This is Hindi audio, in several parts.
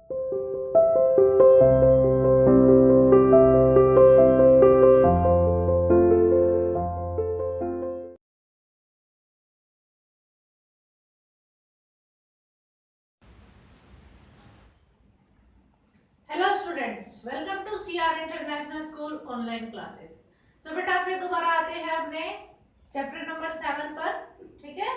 Hello students, welcome to CR international school online classes. So बेटा फिर दोबारा आते हैं अपने चैप्टर नंबर 7 पर। ठीक है,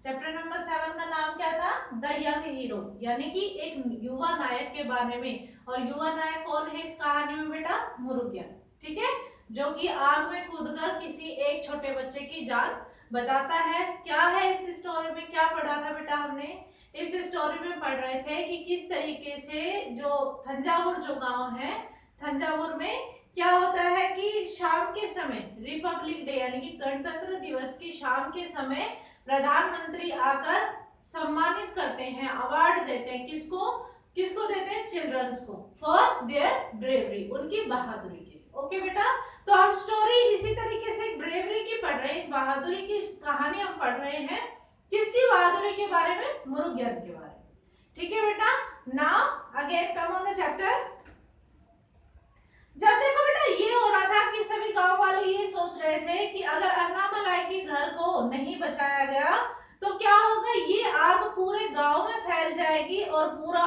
चैप्टर नंबर 7 का नाम क्या था? द यंग हीरो, यानी कि एक युवा नायक के बारे में। और युवा नायक कौन है इस कहानी में बेटा? मुरुगन। ठीक है, जो कि आग में कूदकर किसी एक छोटे बच्चे की जान बचाता है। क्या है इस स्टोरी में, क्या पढ़ा था बेटा हमने? इस स्टोरी में पढ़ रहे थे कि किस तरीके से जो थंजावुर जो गांव है, थंजावुर में क्या होता है कि शाम के समय, रिपब्लिक डे यानी कि गणतंत्र दिवस की शाम के समय प्रधानमंत्री आकर सम्मानित करते हैं, अवार्ड देते हैं। किसको किसको देते हैं? चिल्ड्रंस को, फॉर देयर ब्रेवरी, उनकी बहादुरी के लिए। ओके बेटा, तो हम स्टोरी इसी तरीके से ब्रेवरी की पढ़ रहे हैं, बहादुरी की कहानी हम पढ़ रहे हैं। किसकी बहादुरी के बारे में? मुरुगन के बारे में। ठीक है बेटा, now again come on the chapter. जब देखो बेटा ये हो रहा था कि सभी गांव वाले ये सोच रहे थे कि अगर अन्नामलाई के घर को नहीं बचाया गया तो क्या होगा, ये आग पूरे गांव में फैल जाएगी और पूरा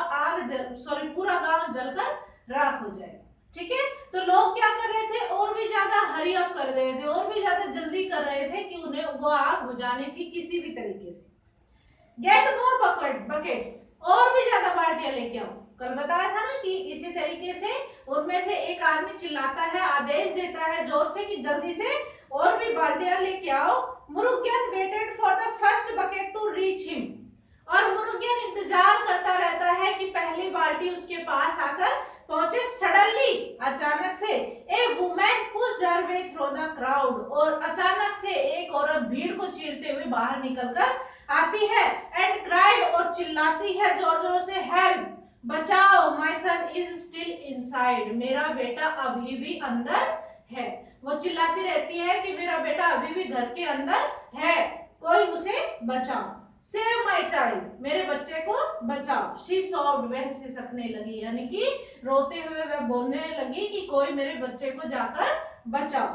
गांव जलकर राख हो जाएगा। ठीक है, तो लोग क्या कर रहे थे? और भी ज्यादा हरी अप कर रहे थे, और भी ज्यादा जल्दी कर रहे थे कि उन्हें वो आग बुझानी थी किसी भी तरीके से। गेट मोर बकेट्स, और भी ज्यादा बाल्टियां लेके आओ। कल बताया था ना कि इसी तरीके से उनमें से एक आदमी चिल्लाता है, आदेश देता है जोर से कि जल्दी से और भी बाल्टियां लेके आओ। Murugan waited for the first bucket to reach him, और मुरुगन इंतजार करता रहता है कि पहली बाल्टी उसके पास आकर पहुंचे। सडनली, अचानक से, a woman pushed her way through the crowd, और अचानक से एक औरत भीड़ को चीरते हुए बाहर निकलकर आती है। एंड क्राइड, और चिल्लाती है जोर जोर से, हेल्प, बचाओ, my son is still inside, मेरा बेटा अभी भी अंदर है। वो चिल्लाती रहती है कि मेरा बेटा अभी भी घर के अंदर है, कोई उसे बचाओ। सेव माय चाइल्ड, मेरे बच्चे को बचाओ। शी सॉब्ड, वह सिसकने लगी, यानी कि रोते हुए वह बोलने लगी कि कोई मेरे बच्चे को जाकर बचाओ।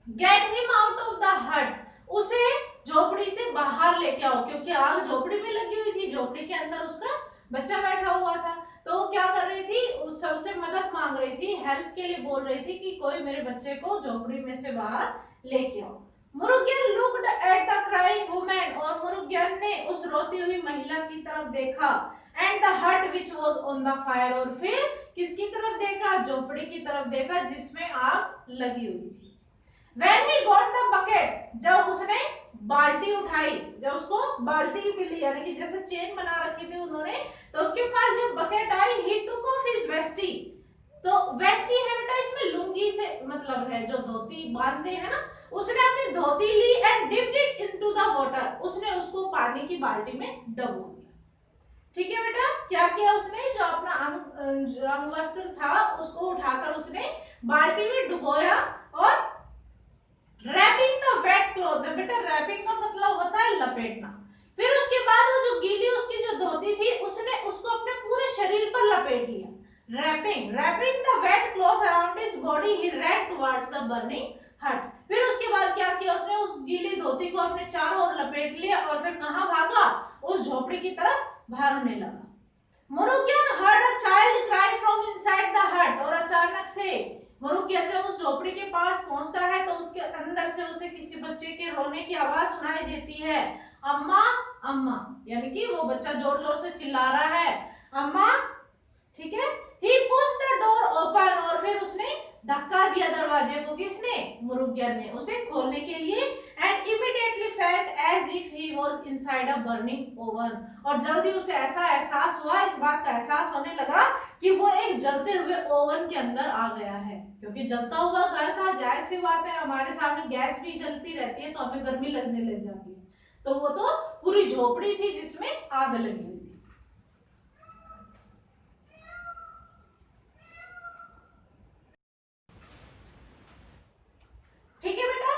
Get him out of the हट, उसे झोपड़ी से बाहर लेके आओ, क्योंकि आग झोपड़ी में लगी हुई थी, झोपड़ी के अंदर उसका बच्चा बैठा हुआ था। तो वो क्या कर रही थी? उस सबसे मदद मांग रही थी, हेल्प के लिए बोल रही थी कि कोई मेरे बच्चे को झोपड़ी में से बाहर लेके आओ। Murugan looked at the crying woman, और मुरुगन ने उस रोती हुई महिला की तरफ देखा। एंड द हट which was on the fire, और फिर किसकी तरफ देखा? झोपड़ी की तरफ देखा जिसमें आग लगी हुई थी। When he got the bucket, जब उसने बाल्टी उठाई, जब उसको बाल्टी मिली, यानी कि जैसे चेन बना रखी थी उन्होंने, तो उसके पास जब bucket I, he took off his vesty, तो वेस्टी है बेटा इसमें लुंगी से मतलब है, जो धोती बांधते हैं ना, उसने अपनी धोती ली and dipped it into the water, उसने उसको पानी की बाल्टी में डुबो दिया। ठीक है बेटा, क्या किया उसने? जो अपना अंग वस्त्र था उसको उठाकर उसने बाल्टी में डुबोया। और रैपिंग द वेट क्लॉथ, बेटा रैपिंग का मतलब होता है लपेटना। फिर उसके बाद वो जो गीली उसकी जो धोती थी उसने उसको अपने पूरे शरीर पर लपेट लिया। Wrapping the wet cloth around his body, he ran towards the burning hut. फिर उसके बाद क्या किया उसने? उस गीली धोती को अपने चारों ओर लपेट लिया और फिर कहां भागा? उस झोपड़ी की तरफ भागने लगा। Murugan heard a child cry from inside the हट, और अचानक से मुरुगन जब उस झोपड़ी के पास पहुंचता है तो उसके अंदर से उसे किसी बच्चे के रोने की आवाज सुनाई देती है, अम्मा अम्मा, यानी कि वो बच्चा जोर जोर से चिल्ला रहा है, अम्मा। ठीक है, ही पुश्ड द डोर ओपन, और फिर उसने धक्का दिया दरवाजे को। किसने? मुरुगन ने, उसे खोलने के लिए। And immediately felt as if he was inside a burning oven, और जल्दी उसे ऐसा एहसास हुआ, इस बात का एहसास होने लगा कि वो एक जलते हुए ओवन के अंदर आ गया है। क्योंकि जलता हुआ घर था, जाहिर सी बात है हमारे सामने गैस भी जलती रहती है तो हमें गर्मी लगने लग जाती है, तो वो तो पूरी झोपड़ी थी जिसमें आग लगी हुई थी। ठीक है बेटा,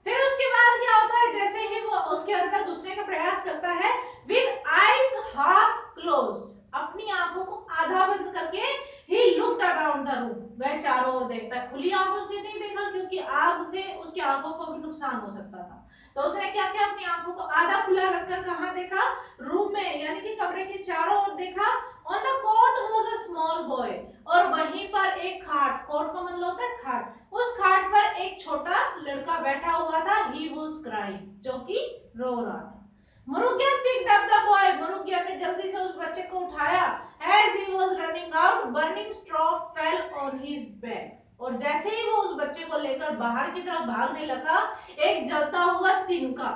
फिर उसके बाद क्या होता है? जैसे ही वो उसके अंदर घुसने का प्रयास करता है, विद आईज हाफ क्लोज्ड, अपनी आंखों को खुली आंखों से नहीं देखा क्योंकि आग से उसकी आंखों को भी नुकसान हो सकता था। तो उसने क्या किया, अपनी आंखों को आधा खुला रखकर कहाँ देखा, रूम में यानी कि कमरे के चारों ओर देखा। On the cot was a small boy, और वहीं पर एक खाट, कॉट का मतलब होता है खाट, उस खाट पर एक छोटा लड़का बैठा हुआ था। ही वाज क्राइंग, जो कि रो रहा था। Murugan picked up the boy, Murugan ने जल्दी से उस बच्चे को उठाया। As he was running out, burning straw fell on his back. और जैसे ही वो उस बच्चे को लेकर बाहर की तरफ भागने लगा, एक जलता हुआ तिनका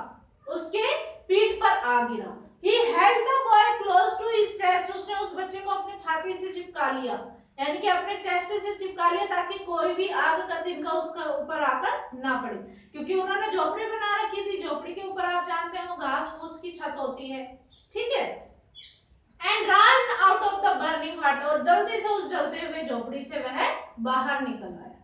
उसके पीठ पर आ गिरा। He held the boy close to his chest. उसने उस बच्चे को अपने छाती से चिपका लिया, यानी कि अपने चेस्ट से चिपका लिया ताकि कोई भी आग का तिनका उसका ऊपर आकर ना पड़े, क्योंकि उन्होंने झोपड़ी बना रखी थी। झोपड़ी के ऊपर आप जानते हैं वो घास फूस की छत होती है, ठीक है। And run out of the burning हट, और जल्दी से उस जलते हुए झोपड़ी से वह बाहर निकल आया।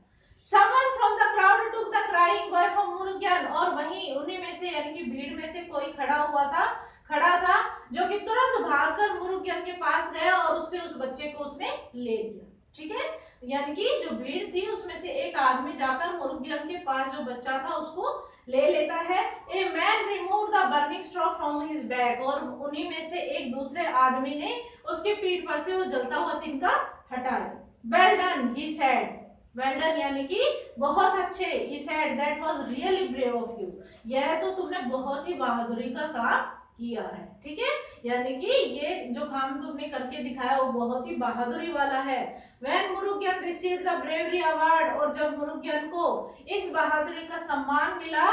Someone from the crowd took the crying boy from Murugan, और वहीं उन्हीं में से यानी कि भीड़ में से कोई खड़ा था जो कि तुरंत भागकर मुरुगन के पास गया और उससे उस बच्चे को उसने ले लिया, ठीक है। यानी कि जो भीड़ थी उसमें से एक आदमी जाकर मुरुगन के पास जो बच्चा था उसको ले लेता है। A man remove the burning straw from his back, और उन्हीं में से एक दूसरे आदमी ने उसके पीठ पर से वो जलता हुआ तिनका हटाया। Well done he said, well done यानी कि बहुत अच्छे। He said that was really brave of you, यह तो तुमने बहुत ही बहादुरी का काम किया है, ठीक है। यानी कि ये जो काम तुमने करके दिखाया वो बहुत ही बहादुरी वाला है। When Murugan received the bravery award, और जब मुरुगन को इस बहादुरी का सम्मान मिला,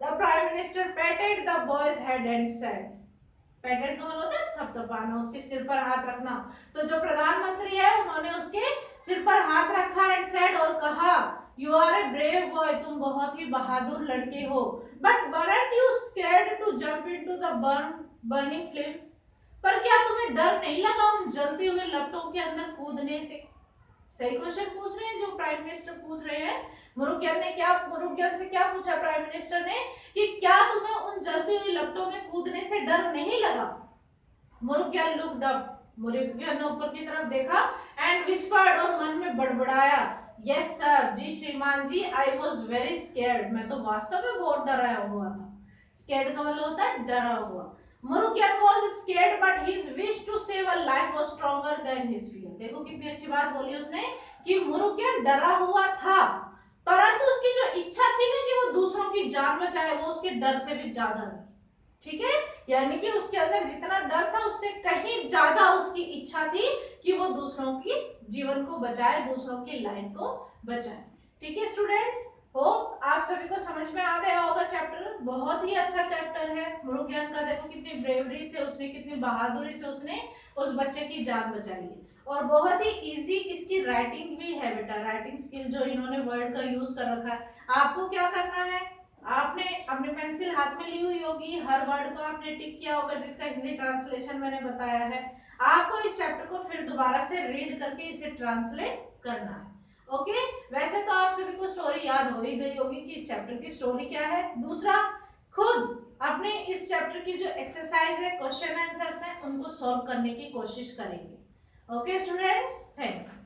the prime minister patted the boy's head and said, पैटेड का मतलब होता है थपथपाना, उसके सिर पर हाथ रखना। तो जो प्रधानमंत्री है उन्होंने उसके सिर पर हाथ रखा एंड सेड, और कहा, you are a brave boy, तुम बहुत ही बहादुर लड़के हो। But weren't you scared to jump into the burning flames? पर क्या तुम्हें डर नहीं लगा उन जलते हुए लपटों के अंदर कूदने से? सही क्वेश्चन पूछ रहे हैं जो प्राइम मिनिस्टर पूछ रहे हैं। मुरुगन से क्या पूछा प्राइम मिनिस्टर ने कि क्या तुम्हें उन जलती हुई लपटों में कूदने से डर नहीं लगा? मुरुगन लुक्ड अप, मुरुगन ने ऊपर की तरफ देखा एंड विस्पर्ड, और मन में बड़बड़ाया, यस सर, जी श्रीमान जी, आई वाज वेरी स्कैर्ड, मैं तो वास्तव में बहुत डरा हुआ था। स्कैर्ड का मतलब होता है डरा हुआ। Murugan was scared but his wish to save a life was stronger than his fear. देखो कितनी अच्छी बात बोली उसने कि मुरुगन डरा हुआ था परंतु उसकी जो इच्छा थी ना कि वो दूसरों की जान बचाए वो उसके डर से भी ज्यादा थी, ठीक है। यानी कि उसके अंदर जितना डर था उससे कहीं ज्यादा उसकी इच्छा थी कि वो दूसरों की जीवन को बचाए, दूसरों की लाइफ को बचाए, ठीक है स्टूडेंट्स। होप आप सभी को समझ में आ गया होगा चैप्टर, बहुत ही अच्छा चैप्टर है। मुरुगन का देखो कितनी ब्रेवरी से उसने, कितनी बहादुरी से उसने उस बच्चे की जान बचाई है, और बहुत ही इजी इसकी राइटिंग भी है बेटा, राइटिंग स्किल जो इन्होंने वर्ड का यूज कर रखा है। आपको क्या करना है, आपने अपनी पेंसिल हाथ में ली हुई होगी, हर वर्ड को आपने टिक किया होगा जिसका हिंदी ट्रांसलेशन मैंने बताया है। आपको इस चैप्टर को फिर दोबारा से रीड करके इसे ट्रांसलेट करना है, ओके। वैसे तो आप सभी को स्टोरी याद हो ही गई होगी कि इस चैप्टर की स्टोरी क्या है। दूसरा, खुद अपने इस चैप्टर की जो एक्सरसाइज है, क्वेश्चन आंसर्स हैं, उनको सॉल्व करने की कोशिश करेंगे, ओके स्टूडेंट्स, थैंक यू।